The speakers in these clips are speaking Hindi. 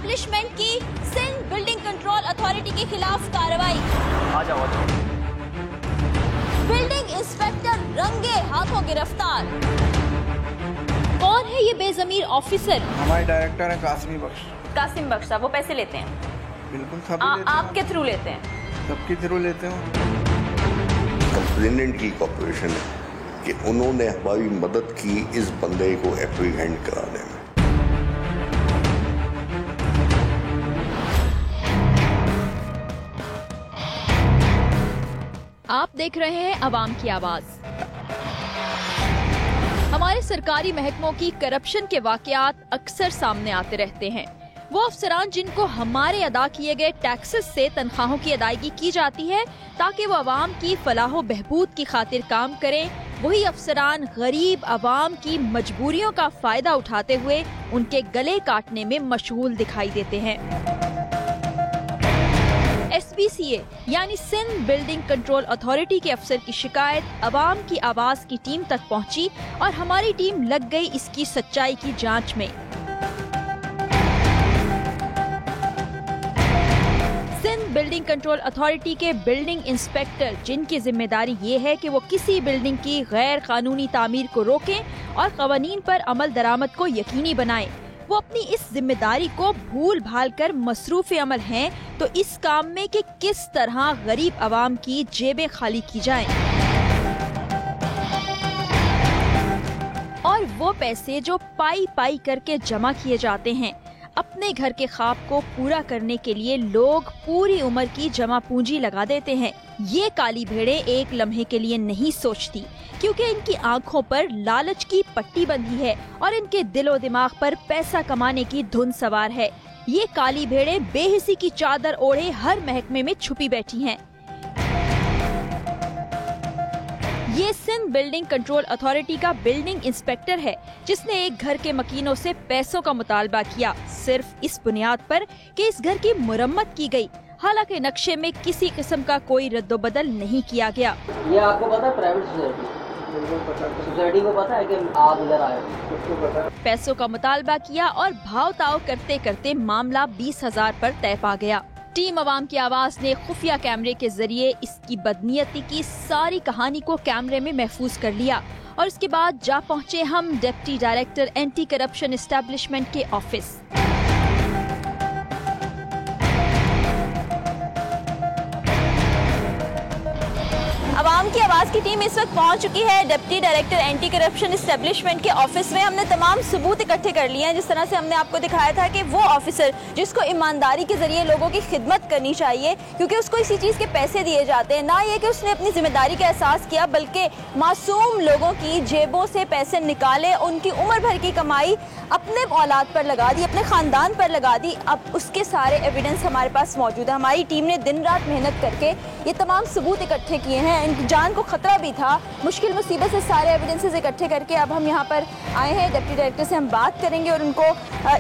एस्टेब्लिशमेंट की सिंध बिल्डिंग कंट्रोल अथॉरिटी के खिलाफ कार्रवाई। आ जाओ। बिल्डिंग इंस्पेक्टर रंगे हाथों गिरफ्तार। कौन है ये बेजमीर ऑफिसर? हमारे डायरेक्टर है कासिम बख्श। कासिम बख्श साहब, वो पैसे लेते हैं? बिल्कुल सब लेते हैं। आपके थ्रू लेते हैं? सबके थ्रू लेते हैं। कंप्लेनेंट की कॉर्पोरेशन है कि उन्होंने हमारी मदद की इस बंदे को एप्रीहेंड कराने में। आप देख रहे हैं अवाम की आवाज। हमारे सरकारी महकमों की करप्शन के वाकयात अक्सर सामने आते रहते हैं। वो अफसरान जिनको हमारे अदा किए गए टैक्सेस से तनख्वाहों की अदायगी की जाती है ताकि वो अवाम की फलाह बहबूद की खातिर काम करें, वही अफसरान गरीब अवाम की मजबूरियों का फायदा उठाते हुए उनके गले काटने में मशगूल दिखाई देते हैं। SBCA यानी सिंध बिल्डिंग कंट्रोल अथॉरिटी के अफसर की शिकायत अवाम की आवाज की टीम तक पहुंची और हमारी टीम लग गई इसकी सच्चाई की जांच में। सिंध बिल्डिंग कंट्रोल अथॉरिटी के बिल्डिंग इंस्पेक्टर, जिनकी जिम्मेदारी ये है कि वो किसी बिल्डिंग की गैर कानूनी तामीर को रोकें और कवानीन पर अमल दरामद को यकीनी बनाएं, वो अपनी इस जिम्मेदारी को भूल भाल कर मसरूफ अमल हैं तो इस काम में कि किस तरह गरीब अवाम की जेबें खाली की जाएं और वो पैसे जो पाई पाई करके जमा किए जाते हैं, अपने घर के ख्वाब को पूरा करने के लिए लोग पूरी उम्र की जमा पूंजी लगा देते हैं। ये काली भेड़ें एक लम्हे के लिए नहीं सोचती क्योंकि इनकी आंखों पर लालच की पट्टी बंधी है और इनके दिलो दिमाग पर पैसा कमाने की धुन सवार है। ये काली भेड़ें बेहिसी की चादर ओढ़े हर महकमे में छुपी बैठी हैं। ये सिंध बिल्डिंग कंट्रोल अथॉरिटी का बिल्डिंग इंस्पेक्टर है जिसने एक घर के मकीनों से पैसों का मुतालबा किया सिर्फ इस बुनियाद पर कि इस घर की मुरम्मत की गई, हालांकि नक्शे में किसी किस्म का कोई रद्दोबदल नहीं किया गया। ये आपको पता है प्राइवेट सोसाइटी को पता है कि आप इधर आए? पैसों का मुतालबा किया और भाव ताव करते करते मामला 20,000 पर तय पा गया। टीम अवाम की आवाज ने खुफिया कैमरे के जरिए इसकी बदनीयती की सारी कहानी को कैमरे में महफूज कर लिया और इसके बाद जा पहुंचे हम deputy director anti corruption establishment के ऑफिस। अवाम की आवाज की टीम इस वक्त पहुंच चुकी है deputy director anti corruption establishment के ऑफिस में। हमने तमाम सबूत इकट्ठे कर लिए हैं, जिस तरह से हमने आपको दिखाया था कि वो ऑफिसर जिसको ईमानदारी के जरिए लोगों की खिदमत करनी चाहिए क्योंकि उसको इसी चीज़ के पैसे दिए जाते हैं, ना ये कि उसने अपनी जिम्मेदारी का एहसास किया बल्कि मासूम लोगों की जेबों से पैसे निकाले, उनकी उम्र भर की कमाई अपने औलाद पर लगा दी, अपने खानदान पर लगा दी। अब उसके सारे एविडेंस हमारे पास मौजूद है। हमारी टीम ने दिन रात मेहनत करके ये तमाम सबूत इकट्ठे किए हैं। इनकी जान को खतरा भी था, मुश्किल मुसीबत से सारे एविडेंसेस इकट्ठे करके अब हम यहाँ पर आए हैं। डिप्टी डायरेक्टर से हम बात करेंगे और उनको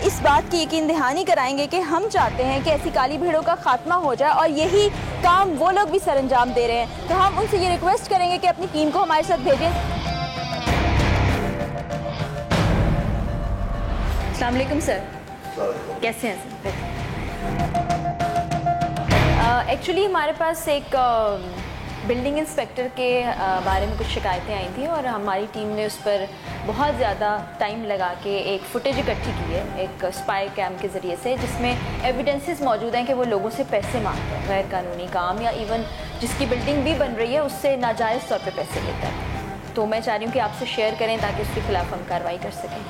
इस बात की यकीन दहानी कराएंगे कि हम चाहते हैं कि ऐसी काली भीड़ों का खात्मा हो जाए और यही काम वो लोग भी सरअंजाम दे रहे हैं। तो हम उनसे ये रिक्वेस्ट करेंगे कि अपनी टीम को हमारे साथ भेजें। अस्सलाम वालेकुम सर, कैसे हैं सर? एक्चुअली हमारे पास एक बिल्डिंग इंस्पेक्टर के बारे में कुछ शिकायतें आई थी और हमारी टीम ने उस पर बहुत ज़्यादा टाइम लगा के एक फुटेज इकट्ठी की है एक स्पाई कैम के ज़रिए से, जिसमें एविडेंसेस मौजूद हैं कि वो लोगों से पैसे मांगते हैं, गैर कानूनी काम या इवन जिसकी बिल्डिंग भी बन रही है उससे नाजायज़ तौर पे पैसे लेता है। तो मैं चाह रही हूँ कि आपसे शेयर करें ताकि उसके खिलाफ हम कार्रवाई कर सकें।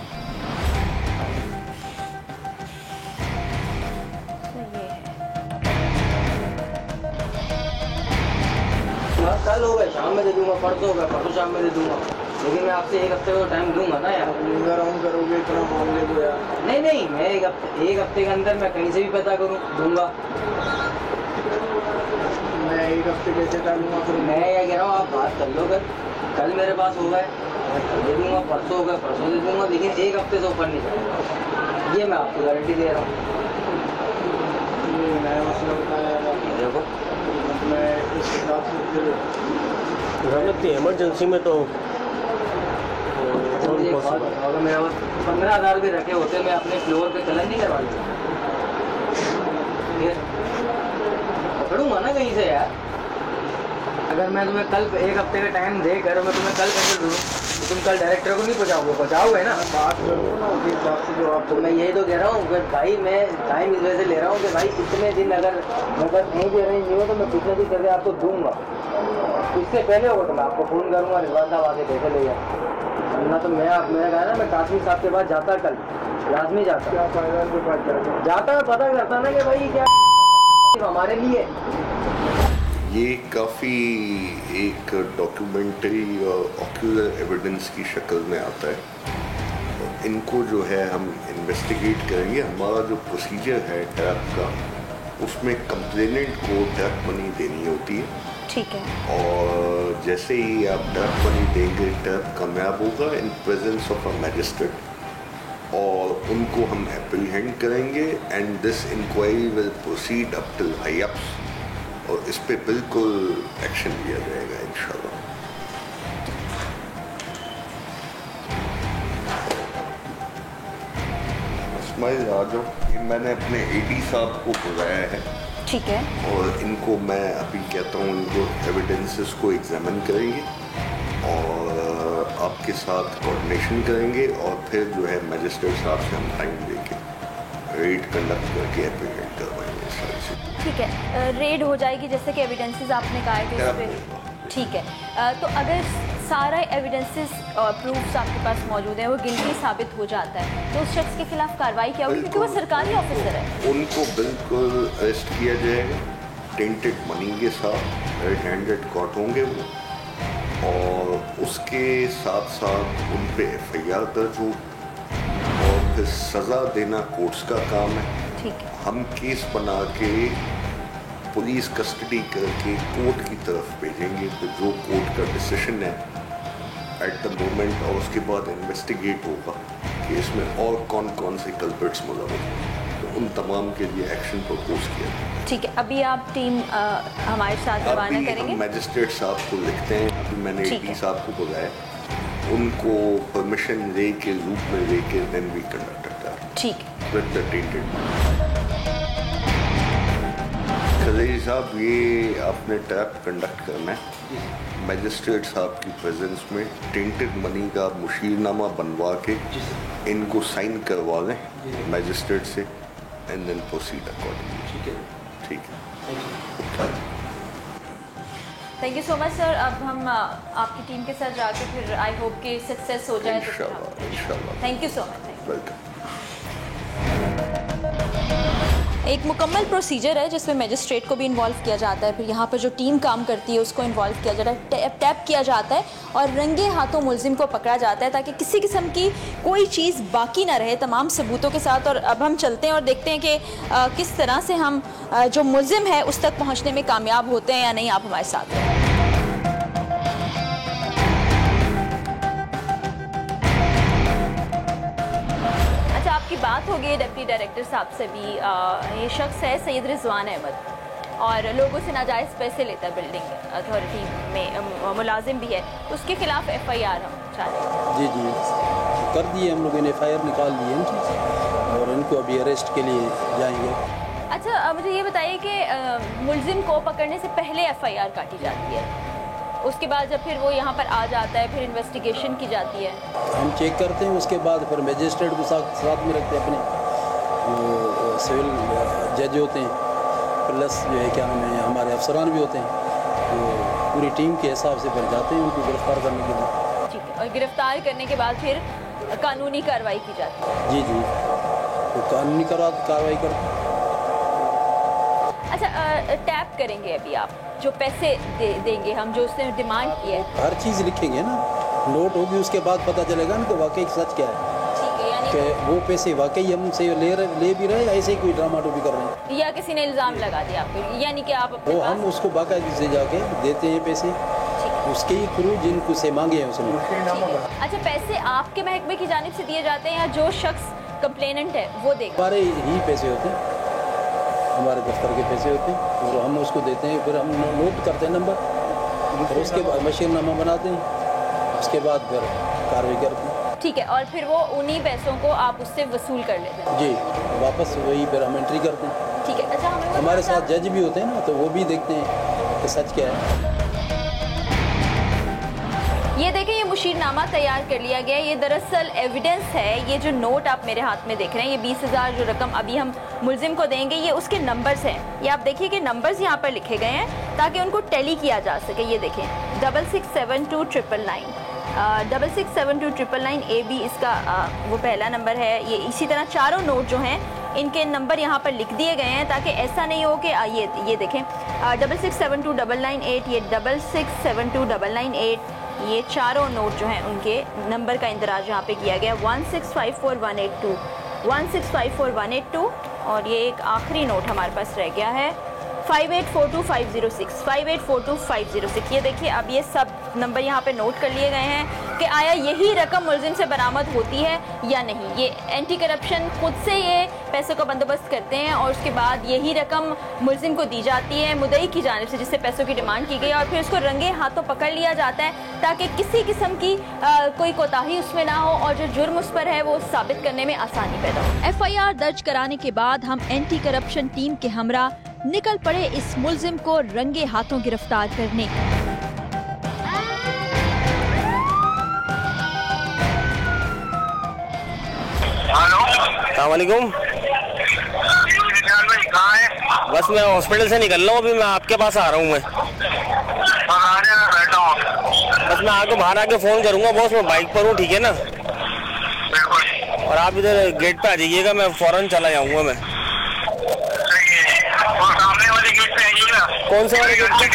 कल होगा, शाम में दे दूंगा, परसों होगा, परसों शाम में दे दूंगा, लेकिन मैं आपसे एक हफ्ते का टाइम दूंगा ना यार। करोगे इतना मामले को यार? नहीं, मैं एक हफ्ते के अंदर मैं कहीं से भी पता दूंगा। मैं एक हफ्ते कैसे डालूंगा? फिर मैं क्या कह रहा हूँ, आप बात कर लो, कल मेरे पास होगा दे दूंगा, परसों होगा, परसों दे दूंगा, लेकिन एक हफ्ते से ऊपर नहीं जाएगा, ये मैं आपको गारंटी दे रहा हूँ। नया मसला बताया देखो, मैं इस हिसाब से इमरजेंसी में तो अगर मेरा 15,000 भी रखे होते मैं अपने फ्लोर पे कलर नहीं करवा लेता। दूंगा ना कहीं से यार। अगर मैं तुम्हें कल 1 हफ्ते का टाइम देकर मैं तुम्हें कल कैसे दूँ, तुम कल डायरेक्टर को नहीं पहुँचाओगे ना। बात करो ना उसी हिसाब से जो आप तो मैं यही तो कह रहा हूँ कि भाई मैं टाइम इस वजह से ले रहा हूँ कि भाई इतने दिन अगर कहीं भी अरेंज नहीं हो तो मैं कुछ ना कुछ करके आपको दूंगा। इससे पहले होगा तो मैं आपको फ़ोन करूँगा, रिजवान साहब आके पैसे ले जाए। ना तो मैंने कहा ना मैं कासमी साहब के पास जाता, कल लाजमी जाता। क्या फायदा के पास जाता पता करता ना कि भाई क्या हमारे लिए। ये काफ़ी एक डॉक्यूमेंट्री और ऑक्यूलर एविडेंस की शक्ल में आता है। इनको जो है हम इन्वेस्टिगेट करेंगे। हमारा जो प्रोसीजर है ट्रैप का, उसमें कंप्लेनेंट को ट्रैप मनी देनी होती है। ठीक है। और जैसे ही आप ट्रैप मनी देंगे, ट्रैप कामयाब होगा in presence of a magistrate और उनको हम एप्रीहेंड करेंगे and this inquiry will proceed up till high ups और इस पे बिल्कुल एक्शन लिया जाएगा इंशाल्लाह। इस्माइल आ जाओ, ये मैंने अपने एडी साहब को बुलाया है। ठीक है। और इनको मैं अभी कहता हूँ इनको एविडेंसेस को एग्जामिन करेंगे और आपके साथ कोऑर्डिनेशन करेंगे और फिर जो है मैजिस्ट्रेट साहब से हम टाइम लेके रेड कंडक्ट करके एप्रीहेंड करवाएंगे सारी चीज़ें। ठीक है, रेड हो जाएगी जैसे कि एविडेंसेस आपने कहा है कि इस पे। ठीक है, तो अगर सारा एविडेंसेस और प्रूफ्स आपके पास मौजूद है, वो गिल्टी साबित हो जाता है तो उस शख्स के खिलाफ कार्रवाई क्या होगी, क्योंकि वो सरकारी ऑफिसर है। उनको बिल्कुल अरेस्ट किया जाएगा टेंटेड मनी के साथ, रेड हैंडेड कॉट होंगे वो, और उसके साथ साथ उन पे FIR दर्ज हो और फिर सज़ा देना कोर्ट्स का काम है। ठीक है। हम केस बना के पुलिस कस्टडी करके कोर्ट की तरफ भेजेंगे, तो जो कोर्ट का डिसीजन है एट द मोमेंट, और उसके बाद इन्वेस्टिगेट होगा कि इसमें और कौन कौन से कल्प्रिट्स मुलव्वस हैं, तो उन तमाम के लिए एक्शन प्रपोज किया जाए। ठीक है, अभी आप टीम हमारे साथ रवाना करेंगे। मैजिस्ट्रेट साहब को लिखते हैं, अभी मैंने AD साहब को बुलाया, उनको परमिशन ले के रूप में लेके देन वी कंडक्ट दैट। ठीक है। विद द टेंटेड खलील साहब, ये आपने ट्रैप कंडक्ट करना है मैजिस्ट्रेट साहब की प्रेजेंस में, टेंटेड मनी का मुशीरनामा बनवा के इनको साइन करवा लें मैजिस्ट्रेट से एंड देन प्रोसीड अकॉर्डिंगली। ठीक है। ठीक है। Thank you so much sir. अब हम आपकी टीम के साथ जाके फिर आई होप कि सक्सेस हो जाए। इंशाल्लाह। Thank you so much. Welcome. एक मुकम्मल प्रोसीजर है जिसमें मैजिस्ट्रेट को भी इन्वॉल्व किया जाता है, फिर यहाँ पर जो टीम काम करती है उसको इन्वॉल्व किया जाता है, टैप किया जाता है और रंगे हाथों मुलजिम को पकड़ा जाता है ताकि किसी किस्म की कोई चीज़ बाकी ना रहे, तमाम सबूतों के साथ। और अब हम चलते हैं और देखते हैं कि किस तरह से हम जो मुलजिम है उस तक पहुँचने में कामयाब होते हैं या नहीं। आप हमारे साथ हैं। की बात हो गई डिप्टी डायरेक्टर साहब से भी। ये शख्स है सैयद रिजवान अहमद और लोगों से नाजायज़ पैसे लेता है, बिल्डिंग अथॉरिटी में मुलाजिम भी है, उसके खिलाफ FIR हम चाह रहे हैं। जी जी कर दिए हम लोगों ने, FIR निकाल दी है और इनको अभी अरेस्ट के लिए जाएंगे। अच्छा, मुझे ये बताइए कि मुलजिम को पकड़ने से पहले FIR काटी जाती है, उसके बाद जब फिर वो यहाँ पर आ जाता है फिर इन्वेस्टिगेशन की जाती है, हम चेक करते हैं, उसके बाद फिर मजिस्ट्रेट को साथ में रखते हैं, अपने जो सिविल जज होते हैं प्लस जो है क्या नाम है हमारे अफसरान भी होते हैं, तो पूरी टीम के हिसाब से फिर जाते हैं उनको गिरफ्तार करने के लिए। ठीक है, और गिरफ्तार करने के बाद फिर कानूनी कार्रवाई की जाती है। जी जी, तो कानूनी कार्रवाई करते हैं। अच्छा, टैप करेंगे अभी आप जो पैसे देंगे हम, जो उसने डिमांड की है, हर चीज़ लिखेंगे ना, नोट होगी, उसके बाद पता चलेगा ना कि वाकई सच क्या है। ठीक है, यानी कि वो पैसे वाकई हमसे ले भी रहे, ऐसे ही कोई ड्रामा टोपी कर रहे हैं, या किसी ने इल्ज़ाम लगा दिया आपको, यानी कि आप अपने वो पास... हम उसको बाकायदे से जाके देते हैं पैसे, उसके ही थ्रू जिनको से मांगे हैं उसने। अच्छा, पैसे आपके महकमे की जानिब से दिए जाते हैं या जो शख्स कंप्लेनेंट है वो देगा? हमारे ही पैसे होते हैं, हमारे दफ्तर के पैसे होते हैं और हम उसको देते हैं, फिर हम नोट करते हैं नंबर, फिर उसके बाद मशीरनामा बनाते हैं, उसके बाद फिर कार्रवाई करते हैं। ठीक है, और फिर वो उन्हीं पैसों को आप उससे वसूल कर लेते हैं? जी, वापस वही फिर हम एंट्री करते हैं। ठीक है। अच्छा, हमें हमारे साथ जज भी होते हैं ना, तो वो भी देखते हैं कि सच क्या है। ये देखें, ये मुशीरनामा तैयार कर लिया गया है। ये दरअसल एविडेंस है। ये जो नोट आप मेरे हाथ में देख रहे हैं, ये 20,000 जो रकम अभी हम मुलजिम को देंगे, ये उसके नंबर्स हैं। ये आप देखिए कि नंबर्स यहाँ पर लिखे गए हैं ताकि उनको टैली किया जा सके। ये देखें 667299 667299 AB इसका वो पहला नंबर है। ये इसी तरह चारों नोट जो हैं इनके नंबर यहाँ पर लिख दिए गए हैं ताकि ऐसा नहीं हो कि ये देखें 66729998, ये 66729998, ये चारों नोट जो हैं उनके नंबर का इंदराज यहाँ पे किया गया 1654182 1654182। और ये एक आखिरी नोट हमारे पास रह गया है 5842,506 5842,506। ये देखिए, अब ये सब नंबर यहाँ पे नोट कर लिए गए हैं कि आया यही रकम मुलजिम से बरामद होती है या नहीं। ये एंटी करप्शन खुद से ये पैसों का बंदोबस्त करते हैं और उसके बाद यही रकम मुलजिम को दी जाती है मुद्दई की जानिब से, जिससे पैसों की डिमांड की गई, और फिर उसको रंगे हाथों पकड़ लिया जाता है ताकि किसी किस्म की कोई कोताही उसमें ना हो और जो जुर्म उस पर है वो साबित करने में आसानी पैदा हो। FIR दर्ज कराने के बाद हम एंटी करप्शन टीम के हमरा निकल पड़े इस मुलजिम को रंगे हाथों गिरफ्तार करने। अस्सलामुअलैकुम। कहाँ है? बस मैं हॉस्पिटल से निकल रहा हूँ, अभी मैं आपके पास आ रहा हूँ। मैं बैठा हूँ। बस मैं आपको बाहर आके फ़ोन करूँगा बॉस, मैं बाइक पर हूँ, ठीक है ना? बिल्कुल। और आप इधर गेट पे आ जाइएगा, मैं फ़ौरन चला जाऊँगा मैं। और सामने वाले गेट पे आइएगा। कौन से वाले गेट पे?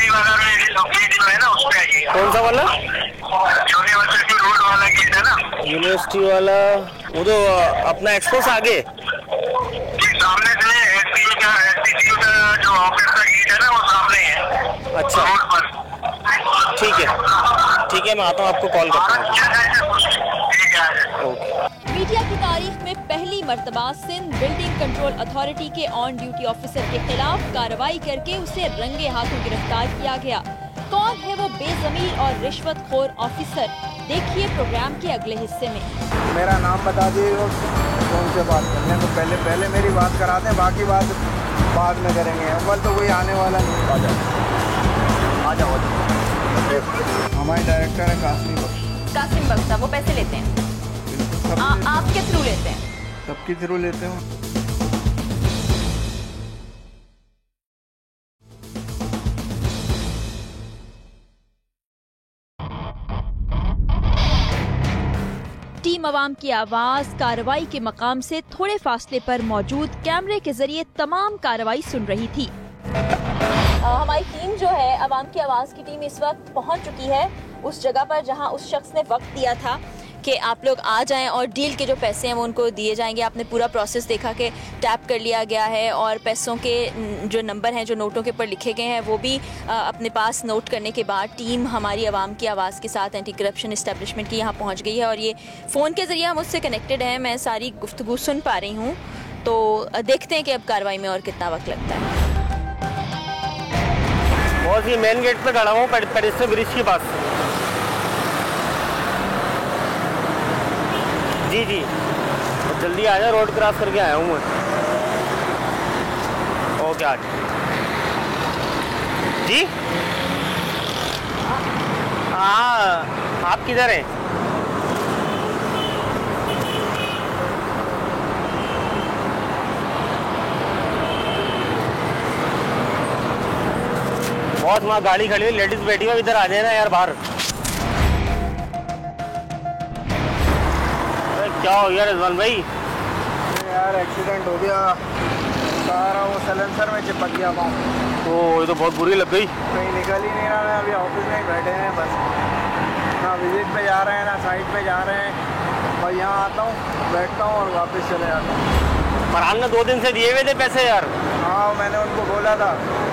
है ना, उस पे आइएगा। कौन सा वाला? यूनिवर्सिटी रोड वाला गेट है ना? यूनिवर्सिटी वाला, वो तो अपना एक्सपोस आगे। सामने से STCU का जो ऑफिस का गेट है ना, वो सामने है। अच्छा, रोड पर। ठीक है, मैं आता हूँ, आपको कॉल करता हूँ। ठीक है। ओके। मीडिया की तारीख में पहली मर्तबा सिंध बिल्डिंग कंट्रोल अथॉरिटी के ऑन ड्यूटी ऑफिसर के खिलाफ कार्रवाई करके उसे रंगे हाथों गिरफ्तार किया गया। कौन है वो बेज़मीर और रिश्वतखोर ऑफिसर, देखिए प्रोग्राम के अगले हिस्से में। मेरा नाम बता दीजिए, कौन से बात करने तो पहले मेरी बात करा दें, बाकी बात बाद में करेंगे। अव्वल तो कोई आने वाला नहीं। आ जाओ। हमारे डायरेक्टर है कासिम बख्शा, वो पैसे लेते हैं आपके थ्रू लेते हैं? सबके थ्रू लेते हो। टीम अवाम की आवाज कार्रवाई के मकाम से थोड़े फासले पर मौजूद कैमरे के जरिए तमाम कार्रवाई सुन रही थी। हमारी टीम जो है, अवाम की आवाज की टीम, इस वक्त पहुंच चुकी है उस जगह पर जहां उस शख्स ने वक्त दिया था कि आप लोग आ जाएं और डील के जो पैसे हैं वो उनको दिए जाएंगे। आपने पूरा प्रोसेस देखा कि टैप कर लिया गया है और पैसों के जो नंबर हैं जो नोटों के ऊपर लिखे गए हैं वो भी अपने पास नोट करने के बाद टीम हमारी आवाम की आवाज़ के साथ एंटी करप्शन इस्टेब्लिशमेंट की यहाँ पहुँच गई है और ये फ़ोन के ज़रिए हम उससे कनेक्टेड हैं। मैं सारी गुफ्तगू सुन पा रही हूँ, तो देखते हैं कि अब कार्रवाई में और कितना वक्त लगता है। बॉस, ये मेन गेट पे खड़ा हूँ, पेरिस ब्रिज के पास। जी, तो जल्दी आ जाओ, रोड क्रॉस करके आया हूँ मैं। ओके, आज जी। हाँ, आप किधर हैं? बहुत वहाँ गाड़ी खड़ी हुई, लेडीज बैठी हुई, इधर आ जाए ना यार बाहर। क्या हो गया रिजवान भाई? यार एक्सीडेंट हो गया, सारा वो सलेंसर में चिपक गया पाँव। तो ये तो बहुत बुरी लग गई। कहीं निकल ही नहीं रहा है, अभी ऑफिस में ही बैठे हैं बस। ना विजिट पे जा रहे हैं ना साइट पे जा रहे हैं, और यहाँ आता हूँ बैठता हूँ और वापस चले जाता हूँ। फरहान ने 2 दिन से दिए हुए थे पैसे यार। हाँ, मैंने उनको बोला था,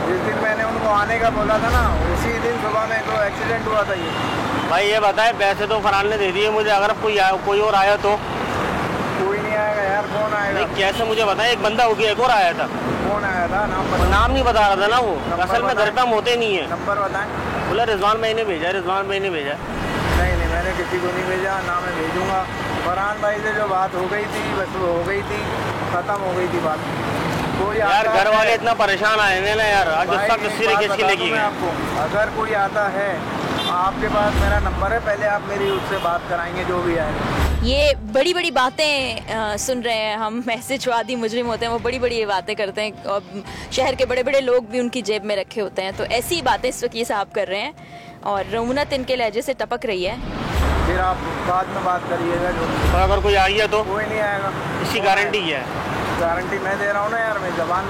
जिस दिन मैंने उनको आने का बोला था ना, उसी दिन सुबह में तो एक्सीडेंट हुआ था। ये भाई ये बताए, पैसे तो फरहान ने दे दिए मुझे, अगर कोई और आया तो? कोई नहीं आएगा यार, कौन आएगा? नहीं, कैसे मुझे बताए, एक बंदा हो गया, एक और आया था। कौन आया था? नाम नहीं बता रहा था ना वो, असल में घर पे हम होते नहीं है। नंबर बताएं। बोला रिजवान भाई ने भेजा, रिजवान भाई ने भेजा। नहीं, मैंने किसी को नहीं भेजा, ना मैं भेजूंगा। फरहान भाई से जो बात हो गई थी बस वो हो गई थी, ख़त्म हो गई थी बात। यार घर वाले इतना परेशान आए हैं ना यार, आज गुस्सा किसी ने किसकी लगी है। अगर कोई आता है आपके पास मेरा नंबर है, पहले आप मेरी उससे बात कराएंगे जो भी आएगा। ये बड़ी बड़ी बातें सुन रहे हैं हम, मैसेजवादी मुजरिम होते हैं वो बड़ी बड़ी बातें करते हैं और शहर के बड़े बड़े लोग भी उनकी जेब में रखे होते हैं। तो ऐसी ही बातें इस वक्त ये साहब कर रहे हैं और रऊनत इनके लहजे से टपक रही है। फिर आप बाद में बात करिएगा जो, और अगर कोई आ गया तो कोई नहीं आएगा। इसकी गारंटी है? गारंटी मैं दे रहा हूँ ना यार, मैं जबान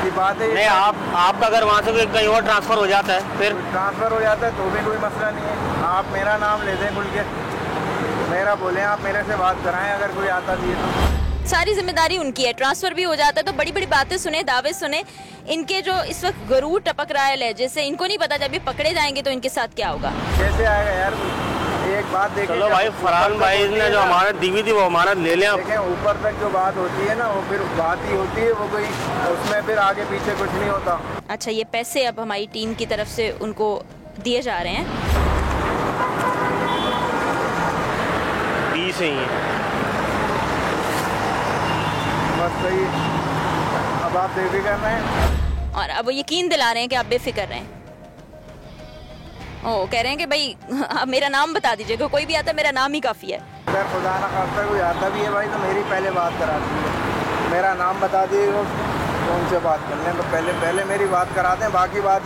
की बात है। नहीं, आपका अगर वहाँ से कहीं और ट्रांसफ़र हो जाता है, फिर ट्रांसफ़र हो जाता है तो भी कोई मसला नहीं है। आप मेरा नाम ले दें खुल के, मेरा बोलें, आप मेरे से बात कराएं अगर कोई आता भी है तो। सारी जिम्मेदारी उनकी है, ट्रांसफर भी हो जाता है तो बड़ी बड़ी बातें सुने, दावे सुने। इनके जो इस वक्त गरूर टपक रहा है लहजे से, इनको नहीं पता जब ये पकड़े जाएंगे तो इनके साथ क्या होगा। कैसे आएगा यार, एक बात देखिए। चलो भाई, फरहान भाई ने जो अमानत दी हुई थी वो अमानत ले लें आप। देखें ऊपर तक जो बात होती है ना वो फिर बात ही होती है, वो कोई उसमें फिर आगे पीछे कुछ नहीं होता। अच्छा, ये पैसे अब हमारी टीम की तरफ से उनको दिए जा रहे हैं। 20 ही है बस सही। अब आप बेफिक्र रहें और अब वो यकीन दिला रहे हैं कि आप बेफिक्र रहें। ओ, कह रहे हैं कि भाई मेरा नाम बता दीजिएगा, कोई भी आता मेरा नाम ही काफ़ी है। अगर खुदा ना खास्ता कोई आता भी है भाई तो मेरी पहले बात करा दीजिए, मेरा नाम बता दीजिएगा तो उनसे बात कर लें। तो पहले मेरी बात करा दें, बाकी बात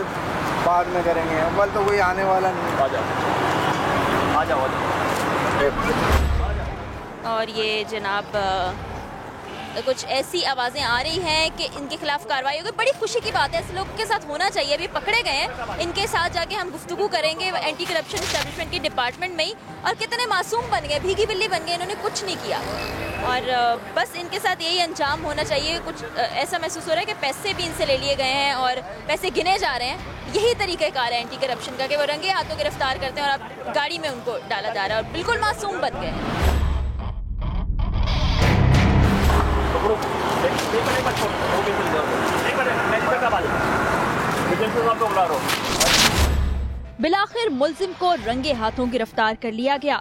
बाद में करेंगे। अव्वल तो कोई आने वाला नहीं। आ जाओ। और ये जनाब कुछ ऐसी आवाज़ें आ रही हैं कि इनके खिलाफ कार्रवाई होगी। बड़ी खुशी की बात है, ऐसे लोगों के साथ होना चाहिए। अभी पकड़े गए हैं, इनके साथ जाके हम गुफ्तगू करेंगे एंटी करप्शन एस्टेब्लिशमेंट के डिपार्टमेंट में ही। और कितने मासूम बन गए, भीगी बिल्ली बन गए, इन्होंने कुछ नहीं किया और बस इनके साथ यही अंजाम होना चाहिए। कुछ ऐसा महसूस हो रहा है कि पैसे भी इनसे ले लिए गए हैं और पैसे गिने जा रहे हैं। यही तरीक़ाकार है एंटी करप्शन का कि वो रंगे हाथों गिरफ्तार करते हैं और अब गाड़ी में उनको डाला जा रहा है और बिल्कुल मासूम बन गए हैं। बिलाखिर मुल्जिम को रंगे हाथों गिरफ्तार कर लिया गया।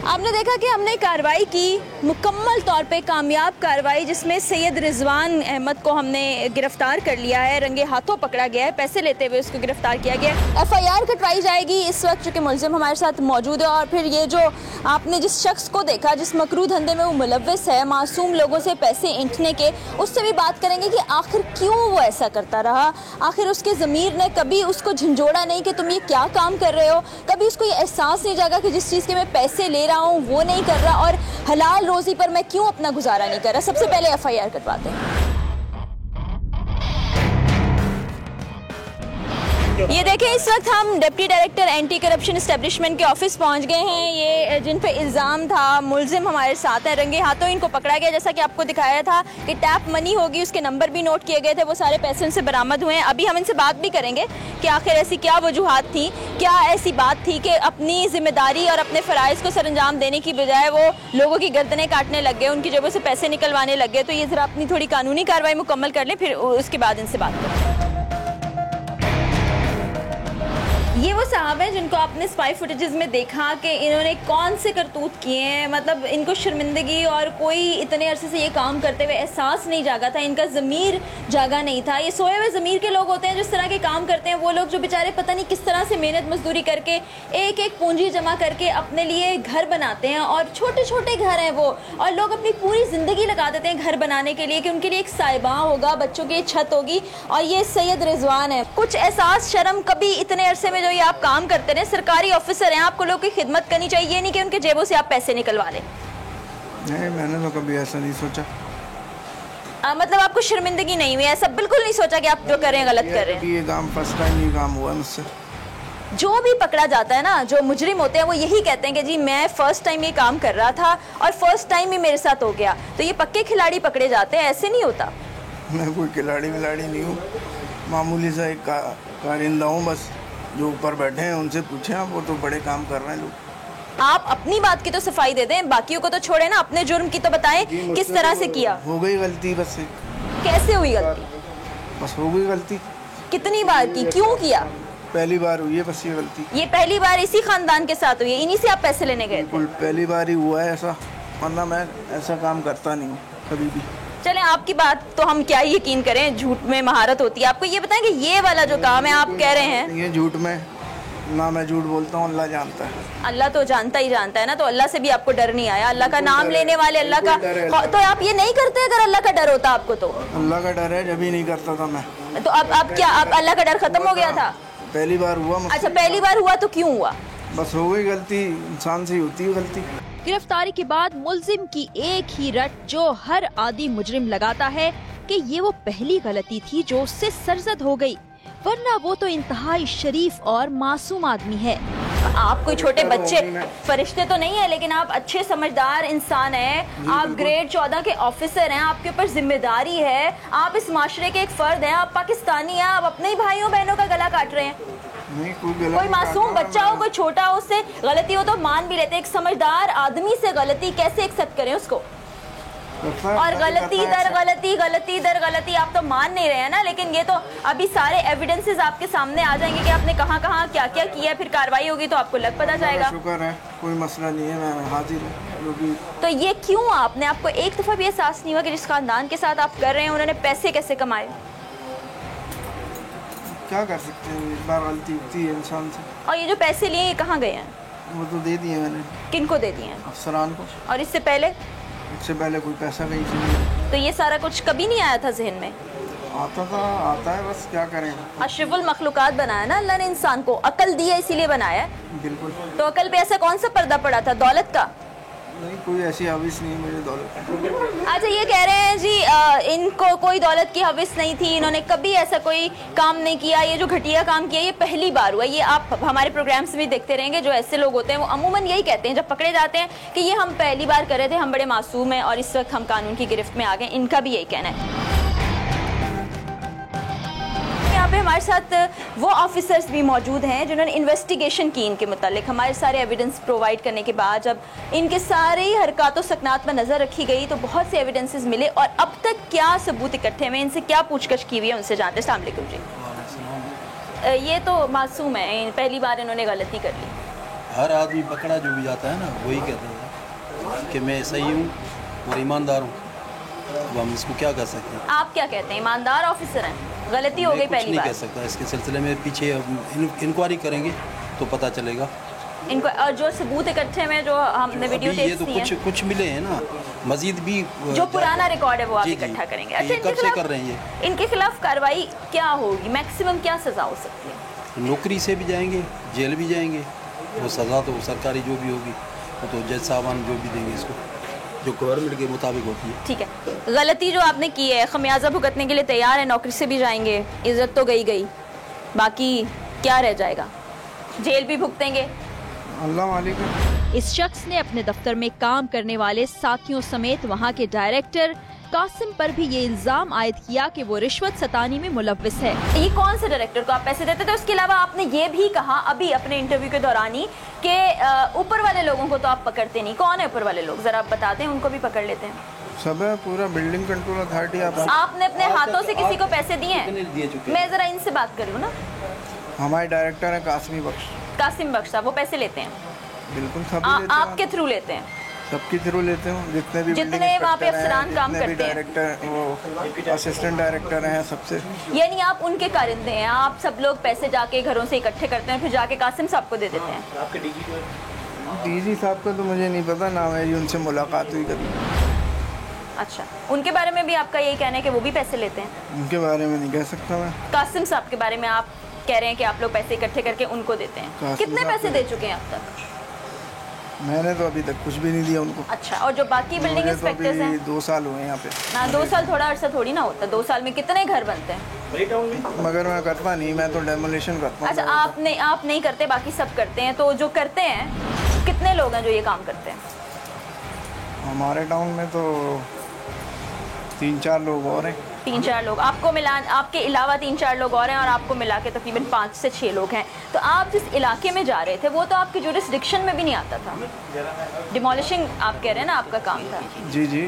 आपने देखा कि हमने कार्रवाई की, मुकम्मल तौर पे कामयाब कार्रवाई, जिसमें सैयद रिजवान अहमद को हमने गिरफ्तार कर लिया है, रंगे हाथों पकड़ा गया है, पैसे लेते हुए उसको गिरफ्तार किया गया है। FIR कटवाई जाएगी इस वक्त चूँकि मुल्जिम हमारे साथ मौजूद है। और फिर ये जो आपने जिस शख्स को देखा जिस मकरू धंधे में वो मुलव्वस है, मासूम लोगों से पैसे ऐंठने के, उससे भी बात करेंगे कि आखिर क्यों वो ऐसा करता रहा। आखिर उसके ज़मीर ने कभी उसको झंझोड़ा नहीं कि तुम ये क्या काम कर रहे हो, कभी उसको ये एहसास नहीं जागा कि जिस चीज़ के मैं पैसे ले रहा हूँ वो नहीं कर रहा और हलाल रोजी पर मैं क्यों अपना गुजारा नहीं कर रहा। सबसे पहले FIR कटवाते हैं। ये देखें, इस वक्त हम deputy director anti corruption establishment के ऑफिस पहुंच गए हैं। ये जिन पे इल्ज़ाम था, मुल्जिम हमारे साथ हैं, रंगे हाथों इनको पकड़ा गया। जैसा कि आपको दिखाया था कि टैप मनी होगी, उसके नंबर भी नोट किए गए थे, वो सारे पैसे उनसे बरामद हुए हैं। अभी हम इनसे बात भी करेंगे कि आखिर ऐसी क्या वजूहात थी, क्या ऐसी बात थी कि अपनी जिम्मेदारी और अपने फ़राइज़ को सरअंजाम देने की बजाय वो लोगों की गर्दनें काटने लग गए, उनकी जेबों से पैसे निकलवाने लग गए। तो ये ज़रा अपनी थोड़ी कानूनी कार्रवाई मुकम्मल कर लें, फिर उसके बाद इनसे बात करें। ये वो साहब हैं जिनको आपने स्पाई फुटेजेस में देखा कि इन्होंने कौन से करतूत किए हैं। मतलब इनको शर्मिंदगी और कोई इतने अरसे से ये काम करते हुए एहसास नहीं जागा था, इनका ज़मीर जागा नहीं था। ये सोए हुए ज़मीर के लोग होते हैं जिस तरह के काम करते हैं, वो लोग जो बेचारे पता नहीं किस तरह से मेहनत मजदूरी करके एक एक पूंजी जमा करके अपने लिए घर बनाते हैं। और छोटे छोटे घर हैं वो, और लोग अपनी पूरी ज़िंदगी लगा देते हैं घर बनाने के लिए कि उनके लिए एक साहिबा होगा, बच्चों की छत होगी। और ये सैयद रिजवान है। कुछ एहसास शर्म, कभी इतने अरसे में जो ये आप काम करते रहे, सरकारी ऑफिसर हैं, आपको लोगों की खिदमत करनी चाहिए, नहीं कि उनके जेबों से आप पैसे निकलवा लें। नहीं, मैंने तो कभी ऐसा नहीं सोचा। मतलब आपको शर्मिंदगी नहीं हुई, ऐसा बिल्कुल नहीं सोचा कि आप जो कर रहे हैं गलत कर रहे हैं? ये काम फर्स्ट टाइम ही काम हुआ मुझसे। जो भी पकड़ा जाता है ना, जो मुजरिम होते हैं, वो यही कहते हैं कि जी मैं फर्स्ट टाइम ये काम कर रहा था और फर्स्ट टाइम ही मेरे साथ हो गया। तो ये पक्के खिलाड़ी पकड़े जाते हैं, ऐसे नहीं होता। मैं कोई खिलाड़ी नहीं हूँ, मामूली सा एक कारिंदा हूँ बस। जो ऊपर बैठे हैं उनसे पूछें आप, वो तो बड़े काम कर रहे हैं लोग। आप अपनी बात की तो सफाई दे दें, बाकियों को तो छोड़े ना, अपने जुर्म की तो बताएं किस तरह से किया। हो गई गलती बस। कैसे हुई गलती? बस हो गई गलती। कितनी बार की, क्यों किया? पहली बार हुई है बस ये गलती। ये पहली बार इसी खानदान के साथ हुई है, इन्हीं से आप पैसे लेने गए थे? बिल्कुल पहली बार ही हुआ है ऐसा, वरना मैं ऐसा काम करता नहीं हूँ कभी भी। चलें, आपकी बात तो हम क्या ही यकीन करें, झूठ में महारत होती है। आपको ये बताएं कि ये वाला जो काम है आप कह रहे हैं, ये झूठ में ना मैं झूठ बोलता हूँ, अल्लाह जानता है। अल्लाह तो जानता ही जानता है ना, तो अल्लाह से भी आपको डर नहीं आया? अल्लाह का नाम लेने वाले अल्लाह का, तो आप ये नहीं करते अगर अल्लाह का डर होता आपको? तो अल्लाह का डर है, जब ही नहीं करता था मैं। तो अब क्या, अब अल्लाह का डर खत्म हो गया था? पहली बार हुआ। अच्छा, पहली बार हुआ तो क्यों हुआ? बस हो गई गलती, इंसान से होती है गलती। गिरफ्तारी के बाद मुल्जिम की एक ही रट जो हर आदि मुजरिम लगाता है कि ये वो पहली गलती थी जो उससे सरजद हो गई, वरना वो तो इंतहाई शरीफ और मासूम आदमी है। आप कोई छोटे बच्चे फरिश्ते तो नहीं है, लेकिन आप अच्छे समझदार इंसान हैं। आप ग्रेड 14 के ऑफिसर हैं, आपके ऊपर जिम्मेदारी है, आप इस माशरे के एक फर्द हैं, आप पाकिस्तानी हैं, आप अपने ही भाइयों बहनों का गला काट रहे हैं। नहीं, कोई मासूम बच्चा हो, कोई छोटा हो, उससे गलती हो तो मान भी लेते। एक समझदार आदमी से गलती कैसे एक्सेप्ट करें उसको? और गलती दर गलती, गलती दर गलती, आप तो मान नहीं रहे हैं ना। लेकिन ये तो अभी सारे एविडेंसेस आपके सामने आ जाएंगे कि आपने कहाँ कहाँ क्या क्या किया, फिर कार्रवाई होगी तो आपको लग पता जाएगा। शुक्र है, कोई मसला नहीं है, मैं हाजिर हूँ। तो ये क्यों, आपने आपको एक दफा भी एहसास नहीं हुआ कि जिस खानदान के साथ आप कर रहे हैं उन्होंने पैसे कैसे कमाए? क्या कर सकते हैं, इस बार गलती होती है इंसान से। और ये जो पैसे लिए ये कहाँ गए हैं? वो तो दे दिए मैंने। किनको दे दिए हैं? अफसरान को। और इससे पहले? इससे पहले कोई पैसा कहीं से नहीं। तो ये सारा कुछ कभी नहीं आया था जहन में? आता था, आता है, बस क्या करें। अशरफुल मखलूकात बनाया ना अल्लाह ने इंसान को, अकल दी है इसीलिए बनाया है। बिल्कुल। तो अकल पे ऐसा कौन सा पर्दा पड़ा था, दौलत का? नहीं, कोई ऐसी हविस नहीं मुझे दौलत। अच्छा, ये कह रहे हैं जी इनको कोई दौलत की हविस नहीं थी, इन्होंने कभी ऐसा कोई काम नहीं किया, ये जो घटिया काम किया ये पहली बार हुआ। ये आप हमारे प्रोग्राम्स में देखते रहेंगे, जो ऐसे लोग होते हैं वो अमूमन यही कहते हैं जब पकड़े जाते हैं कि ये हम पहली बार कर रहे थे, हम बड़े मासूम हैं और इस वक्त हम कानून की गिरफ्त में आ गए। इनका भी यही कहना है। यहाँ पे हमारे साथ वो ऑफिसर्स भी मौजूद हैं जिन्होंने इन्वेस्टिगेशन की इनके मुतालिक। हमारे सारे एविडेंस प्रोवाइड करने के बाद जब इनके सारे हरकत व सकनात पर नज़र रखी गई तो बहुत से एविडेंसेस मिले और अब तक क्या सबूत इकट्ठे हुए, इनसे क्या पूछताछ की हुई है, उनसे जानते हैं। अस्सलाम वालेकुम जी। ये तो मासूम है, पहली बार इन्होंने गलती कर ली। हर आदमी पकड़ा जो भी जाता है ना वही कहते हैं कि मैं सही हूँ और ईमानदार हूँ। अब हम इसको क्या कर सकते हैं? आप क्या कहते हैं, ईमानदार ऑफिसर हैं, गलती हो गई पहली नहीं बार? कह सकता, इसके सिलसिले में पीछे इंक्वायरी करेंगे तो पता चलेगा। इनको और जो सबूत इकट्ठे में जो हमने वीडियो ये तो कुछ मिले हैं ना, मजीद भी जो पुराना रिकॉर्ड है वो आप इकट्ठा करेंगे। अच्छा, कब से कर रहे हैं ये? इनके खिलाफ कार्रवाई क्या होगी, मैक्सिमम क्या सजा हो सकती है? नौकरी से भी जाएंगे, जेल भी जाएंगे, वो सज़ा तो सरकारी जो भी होगी वो तो जज साहबान जो भी देंगे इसको, जो गवर्नमेंट के मुताबिक होती है। ठीक है, गलती जो आपने की है खमियाजा भुगतने के लिए तैयार है, नौकरी से भी जाएंगे, इज्जत तो गई, बाकी क्या रह जाएगा? जेल भी भुगतेंगे। अल्लाह मालिक है। इस शख्स ने अपने दफ्तर में काम करने वाले साथियों समेत वहाँ के डायरेक्टर कासिम पर भी ये इल्जाम आयद किया कि वो रिश्वत सतानी में मुलव्विस है। ये कौन से डायरेक्टर को आप पैसे देते थे? उसके अलावा आपने ये भी कहा अभी अपने इंटरव्यू के दौरान ही कि ऊपर वाले लोगों को तो आप पकड़ते नहीं। कौन है ऊपर वाले लोग, जरा आप बताते हैं, उनको भी पकड़ लेते हैं। सब है, पूरा बिल्डिंग कंट्रोल अथॉरिटी। आपने अपने हाथों से किसी को पैसे दिए हैं? मैं जरा इनसे बात कर लूँ ना। हमारे डायरेक्टर है कासिम बख्श साहब, वो पैसे लेते हैं? बिल्कुल, सब आपके थ्रू लेते हैं? सबके थ्रू लेते हैं, जितने वहाँ पे अफसरान काम करते हैं, डायरेक्टर, वो असिस्टेंट डायरेक्टर हैं, सबसे। यानी आप उनके कारिंदे हैं, आप सब लोग पैसे जाके घरों से इकट्ठे करते हैं फिर जाके कासिम साहब को दे देते हैं? आपके डीजी साहब का तो मुझे नहीं पता, ना मेरी उनसे मुलाकात हुई कभी। अच्छा, उनके बारे में भी आपका यही कहना है कि वो भी पैसे लेते हैं? उनके बारे में नहीं कह सकता मैं। कासिम साहब के बारे में आप कह रहे हैं कि आप लोग पैसे इकट्ठे करके उनको देते हैं। कितने पैसे दे चुके हैं अब तक? मैंने तो अभी तक कुछ भी नहीं दिया उनको। अच्छा, और जो बाकी बिल्डिंग इंस्पेक्टर्स हैं? 2 साल हुए यहाँ पे ना। 2 साल थोड़ा अरसा थोड़ी ना होता, 2 साल में कितने घर बनते हैं? मगर मैं करता नहीं, मैं तो डेमोलिशन करता हूँ। अच्छा, आप नहीं करते, बाकी सब करते हैं। तो जो करते हैं, कितने लोग हैं जो ये काम करते हैं? हमारे टाउन में तो 3-4 लोग और हैं। 3-4 लोग आपको मिला, आपके अलावा 3-4 लोग और हैं और आपको मिला के तकरीबन 5 से 6 लोग हैं। तो आप जिस इलाके में जा रहे थे वो तो आपके जुरिस्डिक्शन में भी नहीं आता था। डिमोलिशिंग आप कह रहे हैं ना आपका काम था? जी जी,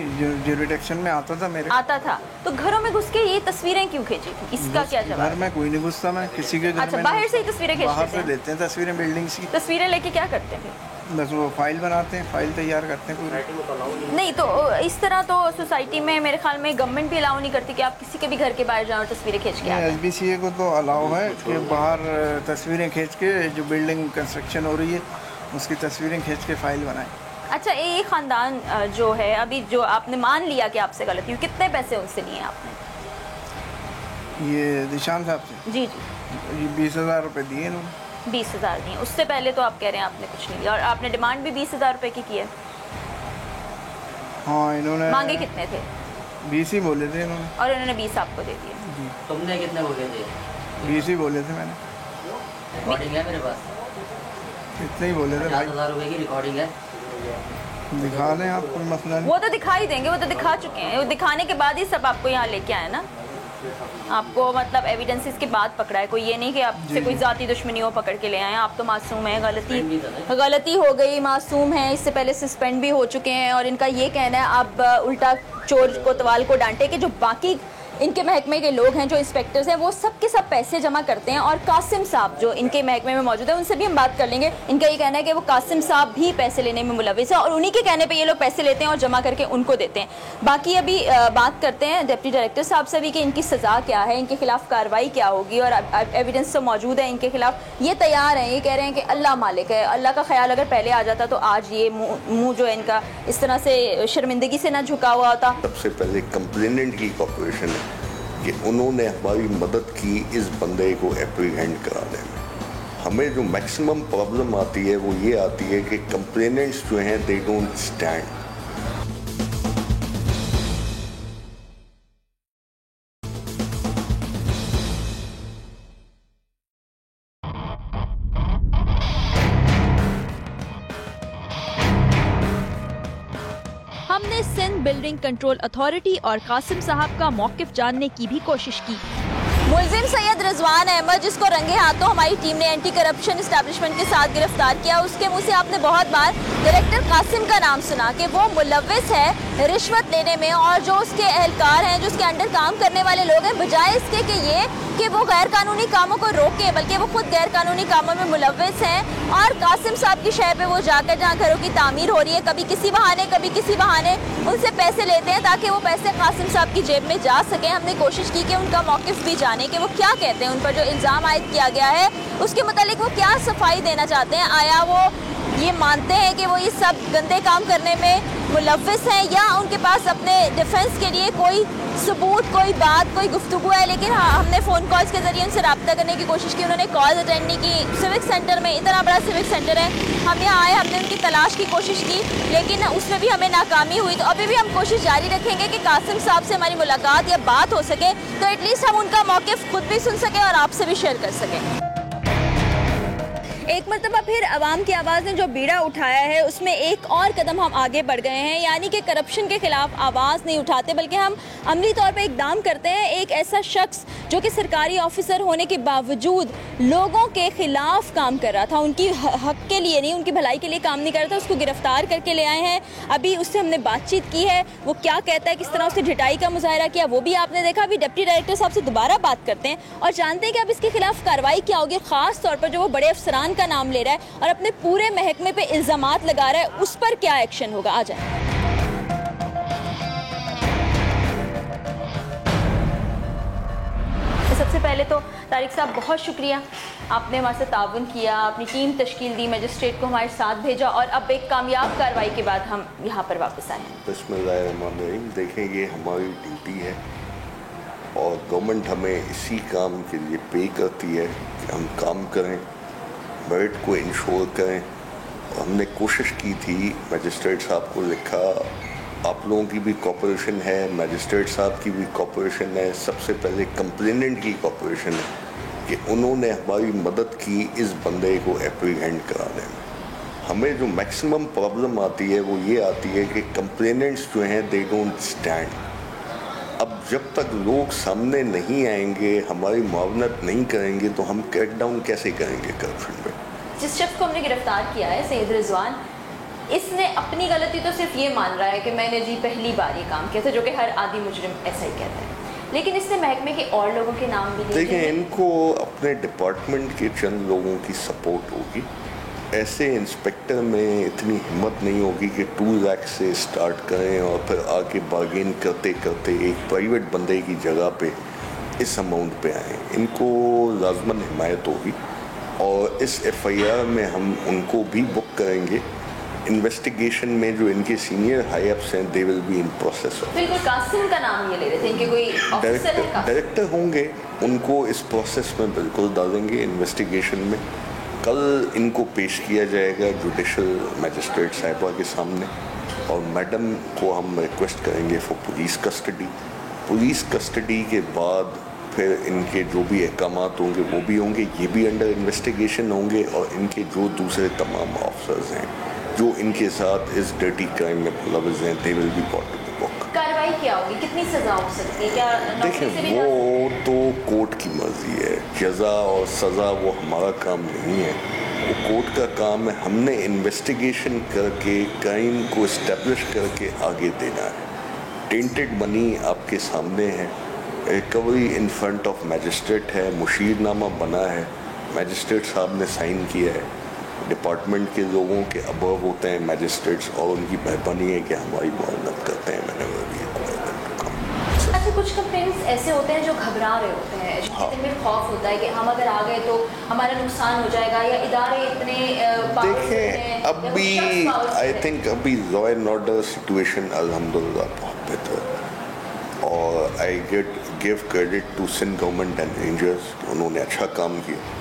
जुरिस्डिक्शन में आता था मेरे। आता था। तो घरों में घुस के ये तस्वीरें क्यों खींची थी, इसका क्या जवाब? घर में कोई नहीं घुसता, मैं किसी के घर अच्छा, में बाहर से ही तस्वीरें खींचते बाहर से लेते हैं तस्वीरें, बिल्डिंग्स की तस्वीरें लेके क्या करते हैं? बस वो फाइल बनाते हैं, फाइल तैयार करते हैं पूरी। नहीं तो इस तरह तो सोसाइटी में मेरे ख्याल में गवर्नमेंट भी अलाउ नहीं करती कि आप किसी के भी घर के बाहर जाओ और तस्वीरें खींच के आए। SBCA को तो अलाउ है कि बाहर तस्वीरें खींच के जो बिल्डिंग कंस्ट्रक्शन हो रही है उसकी तस्वीरें खींच के फाइल बनाएं। अच्छा, ये ख़ानदान जो है अभी जो आपने मान लिया कि आपसे गलती हुई, कितने पैसे उनसे लिए आपने? ये निशान साहब से? जी जी। ये 20,000 रुपये दिए इन्होंने। 20,000 दिए। उससे पहले तो आप कह रहे हैं आपने कुछ नहीं लिया और आपने डिमांड भी 20,000 रुपये की है। हाँ, इन्होंने मांगे कितने थे? 20 ही बोले थे इन्होंने। और इन्होंने 20 आपको दे दिए। तुमने कितने बोले थे? 20 ही बोले थे मैंने। रिकॉर्डिंग है मेरे पास, इतने ही बोले थे। 50,000 रुपये की रिकॉर्डिंग है। दिखा दें आप, कोई मसला नहीं। वो तो दिखा ही देंगे, वो तो दिखा चुके हैं। वो दिखाने के बाद ही सब आपको यहाँ लेके आए ना। आपको मतलब एविडेंसेस के बाद पकड़ा है, कोई ये नहीं कि आपसे कोई जाती दुश्मनी हो पकड़ के ले आए। आप तो मासूम हैं, गलती हो गई, मासूम हैं, इससे पहले सस्पेंड भी हो चुके हैं। और इनका ये कहना है आप उल्टा चोर कोतवाल को डांटे कि जो बाकी इनके महकमे के लोग हैं, जो इंस्पेक्टर्स हैं, वो सब के सब पैसे जमा करते हैं। और कासिम साहब जो इनके महकमे में मौजूद है उनसे भी हम बात कर लेंगे। इनका ये कहना है कि वो कासिम साहब भी पैसे लेने में मुलविस है और उन्हीं के कहने पे ये लोग पैसे लेते हैं और जमा करके उनको देते हैं। बाकी अभी बात करते हैं डिप्टी डायरेक्टर साहब से भी कि इनकी सज़ा क्या है, इनके खिलाफ कार्रवाई क्या होगी। और एविडेंस तो मौजूद है इनके खिलाफ, ये तैयार हैं, ये कह रहे हैं कि अल्लाह मालिक है। अल्लाह का ख्याल अगर पहले आ जाता तो आज ये मुँह जो है इनका इस तरह से शर्मिंदगी से ना झुका हुआ होता। सबसे पहले कंप्लेनेंट की कॉर्पोरेशन है कि उन्होंने हमारी मदद की इस बंदे को एप्रीहेंड कराने में। हमें जो मैक्सिमम प्रॉब्लम आती है वो ये आती है कि कंप्लेनेंट्स जो हैं दे डोंट स्टैंड। हमने सिंध बिल्डिंग कंट्रोल अथॉरिटी और कासिम साहब का मौकिफ जानने की भी कोशिश की। मुलजिम सैयद रिजवान अहमद, जिसको रंगे हाथों हमारी टीम ने एंटी करप्शन एस्टैब्लिशमेंट के साथ गिरफ्तार किया, उसके मुंह से आपने बहुत बार डायरेक्टर कासिम का नाम सुना कि वो मुलविस है रिश्वत लेने में। और जो उसके एहलकार हैं, जो उसके अंडर काम करने वाले लोग हैं, बजाय इसके कि वो गैर कानूनी कामों को रोके, बल्कि वो खुद गैर कानूनी कामों में मुलविस हैं। और कासिम साहब की शय पे वो जाकर जहाँ घरों की तामीर हो रही है, कभी किसी बहाने कभी किसी बहाने उनसे पैसे लेते हैं ताकि वो पैसे कासिम साहब की जेब में जा सकें। हमने कोशिश की कि उनका मौकिफ भी जाने कि वो क्या कहते हैं, उन पर जो इल्ज़ाम आयद किया गया है उसके मुतालिक वो क्या सफाई देना चाहते हैं। आया वो ये मानते हैं कि वो ये सब गंदे काम करने में मुलविस हैं, या उनके पास अपने डिफेंस के लिए कोई सबूत, कोई बात, कोई गुफ्तगू है। लेकिन हाँ, हमने फ़ोन कॉल्स के ज़रिए उनसे रब्ता करने की कोशिश की, उन्होंने कॉल अटेंड नहीं की। सिविक सेंटर में, इतना बड़ा सिविक सेंटर है, हम यहाँ आए, हमने उनकी तलाश की कोशिश की, लेकिन उसमें भी हमें नाकामी हुई। तो अभी भी हम कोशिश जारी रखेंगे कि कासिम साहब से हमारी मुलाकात या बात हो सके, तो एटलीस्ट हम उनका मौक़िफ़ खुद भी सुन सकें और आपसे भी शेयर कर सकें। एक मरतबा फिर अवाम की आवाज़ ने जो बीड़ा उठाया है उसमें एक और कदम हम आगे बढ़ गए हैं, यानी कि करप्शन के खिलाफ आवाज़ नहीं उठाते बल्कि हम अमली तौर पे इकदाम करते हैं। एक ऐसा शख्स जो कि सरकारी ऑफिसर होने के बावजूद लोगों के खिलाफ काम कर रहा था, उनकी हक के लिए नहीं, उनकी भलाई के लिए काम नहीं कर रहा था, उसको गिरफ्तार करके ले आए हैं। अभी उससे हमने बातचीत की है, वो क्या कहता है, किस तरह उसने ढिठाई का मुजाहरा किया, वो भी आपने देखा। अभी डिप्टी डायरेक्टर साहब से दोबारा बात करते हैं और जानते हैं कि अब इसके खिलाफ कार्रवाई क्या होगी, ख़ास तौर पर जो वो बड़े अफसरान का नाम ले रहा है और अपने पूरे महकमे पे इल्जामात लगा रहा है, उस पर क्या एक्शन होगा। आ जाए। सबसे पहले तो तारिक साहब बहुत शुक्रिया, आपने हमारे साथ ताउन किया, अपनी टीम तश्कील दी, मजिस्ट्रेट को हमारे साथ भेजा और अब एक कामयाब कार्रवाई के बाद हम यहाँ पर वापस आए हैं। बिस्मिल्लाहिर्रहमानिर्रहीम। देखें, ये हमारी ड्यूटी है और गवर्नमेंट हमें इसी काम के लिए पे करती है कि हम काम करें, मेरिट को इंश्योर करें। हमने कोशिश की थी, मजिस्ट्रेट साहब को लिखा, आप लोगों की भी कॉर्पोरेशन है, मजिस्ट्रेट साहब की भी कॉर्पोरेशन है, सबसे पहले कंप्लेनेंट की कॉर्पोरेशन है कि उन्होंने हमारी मदद की इस बंदे को एप्रीहेंड कराने में। हमें जो मैक्सिमम प्रॉब्लम आती है वो ये आती है कि कंप्लेनेंट्स जो हैं दे डोंट स्टैंड। अब जब तक लोग सामने नहीं आएंगे, हमारी मुआवनत नहीं करेंगे, तो हम क्रैकडाउन कैसे करेंगे करप्शन पे? जिस शख्स को हमने गिरफ्तार किया है, सैयद रिजवान, इसने अपनी गलती तो सिर्फ ये मान रहा है कि मैंने जी पहली बार ये काम किया था, जो कि हर आदि मुजरिम ऐसा ही कहता है, लेकिन इसने महकमे के और लोगों के नाम भी लिए। देखिए, इनको अपने डिपार्टमेंट के चंद लोगों की सपोर्ट होगी। ऐसे इंस्पेक्टर में इतनी हिम्मत नहीं होगी कि 2 लाख से स्टार्ट करें और फिर आगे बार्गेन करते करते एक प्राइवेट बंदे की जगह पे इस अमाउंट पे आए। इनको लाजमन हिमायत होगी और इस FIR में हम उनको भी बुक करेंगे। इन्वेस्टिगेशन में जो इनके सीनियर हाई अप्स हैं, they will be in process. बिल्कुल, कासिम का नाम ये ले रहे थे, इनके कोई ऑफिसर है? डायरेक्टर होंगे, उनको इस प्रोसेस में बिल्कुल डालेंगे इन्वेस्टिगेशन में। कल इनको पेश किया जाएगा जुडिशल मजिस्ट्रेट साहिबा के सामने और मैडम को हम रिक्वेस्ट करेंगे for police custody. Police custody के बाद फिर इनके जो भी अहकामात होंगे वो भी होंगे, ये भी अंडर इन्वेस्टिगेशन होंगे और इनके जो दूसरे तमाम ऑफिसर्स हैं जो इनके साथ इस डर्टी क्राइम में मुलविस हैं, they will be brought to the book. कार्रवाई क्या होगी, कितनी सजा हो सकती है? क्या देखिए, वो तो कोर्ट की मर्जी है। जज़ा और सज़ा वो हमारा काम नहीं है, वो कोर्ट का काम है। हमने इन्वेस्टिगेशन करके क्राइम को इस्टेब्लिश करके आगे देना है। टेंटेड मनी आपके सामने है, recovery in front of magistrate है, मुशीरनामा बना है, मैजिस्ट्रेट साहब ने साइन किया है। डिपार्टमेंट के लोगों के अबव होते हैं मैजिस्ट्रेट्स और उनकी मेहरबानी है कि हमारी मुआवनत करते हैं। मैंने अच्छा, कुछ कंप्लेंट्स ऐसे होते हैं जो घबरा रहे होते हैं, जिनमें खौफ होता है कि हम अगर आ गए तो हमारा नुकसान हो जाएगा या इदारे इतने देखें, अभी आई थिंक अभी लॉ एंड ऑर्डर सिचुएशन अल्हम्दुलिल्लाह बहुत बेहतर है और I give credit to Sindh government and rangers, उन्होंने अच्छा काम किया।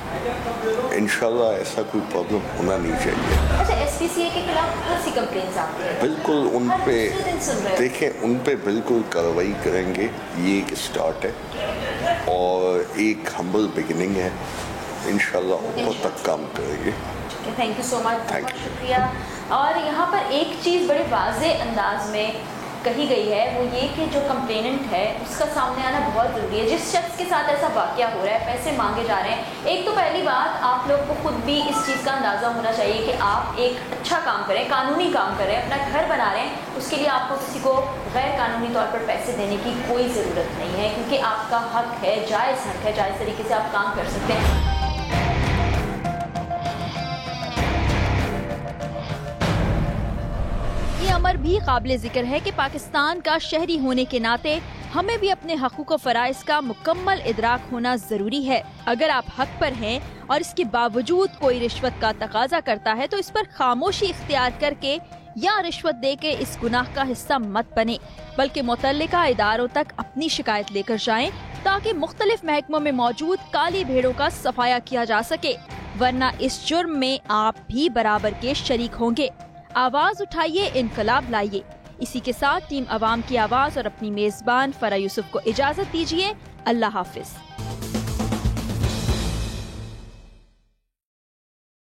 इंशाल्लाह ऐसा कोई प्रॉब्लम होना नहीं चाहिए। अच्छा, SPCA के खिलाफ कौन सी कंप्लेंट्स आती है? बिल्कुल उन पे देखें, उन पे बिल्कुल कार्रवाई करेंगे। ये एक स्टार्ट है और एक हम्बल बिगिनिंग है। इंशाल्लाह ऊपर तक काम करेंगे। थैंक यू सो मच, बहुत शुक्रिया। और यहाँ पर एक चीज़ बड़े वाज़े अंदाज में कही गई है, वो ये कि जो कंप्लेनेंट है उसका सामने आना बहुत ज़रूरी है। जिस शख्स के साथ ऐसा वाक़या हो रहा है, पैसे मांगे जा रहे हैं, एक तो पहली बात आप लोग को खुद भी इस चीज़ का अंदाज़ा होना चाहिए कि आप एक अच्छा काम करें, कानूनी काम करें, अपना घर बना रहे हैं, उसके लिए आपको किसी को गैर कानूनी तौर पर पैसे देने की कोई ज़रूरत नहीं है, क्योंकि आपका हक है, जायज़ हक है, जायज़ तरीके से आप काम कर सकते हैं। अमर भी काबिल जिक्र है कि पाकिस्तान का शहरी होने के नाते हमें भी अपने हकूक़ व फ़राइज़ का मुकम्मल इदराक होना ज़रूरी है। अगर आप हक पर हैं और इसके बावजूद कोई रिश्वत का तकाजा करता है तो इस पर खामोशी इख्तियार करके या रिश्वत दे के इस गुनाह का हिस्सा मत बने, बल्कि मुतल्लिका इदारों तक अपनी शिकायत लेकर जाएं ताकि मुख्तलिफ महकमों में मौजूद काली भेड़ों का सफाया किया जा सके, वरना इस जुर्म में आप भी बराबर के शरीक होंगे। आवाज उठाइए, इनकलाब लाइए। इसी के साथ टीम अवाम की आवाज और अपनी मेजबान फरा यूसुफ को इजाजत दीजिए। अल्लाह हाफिज।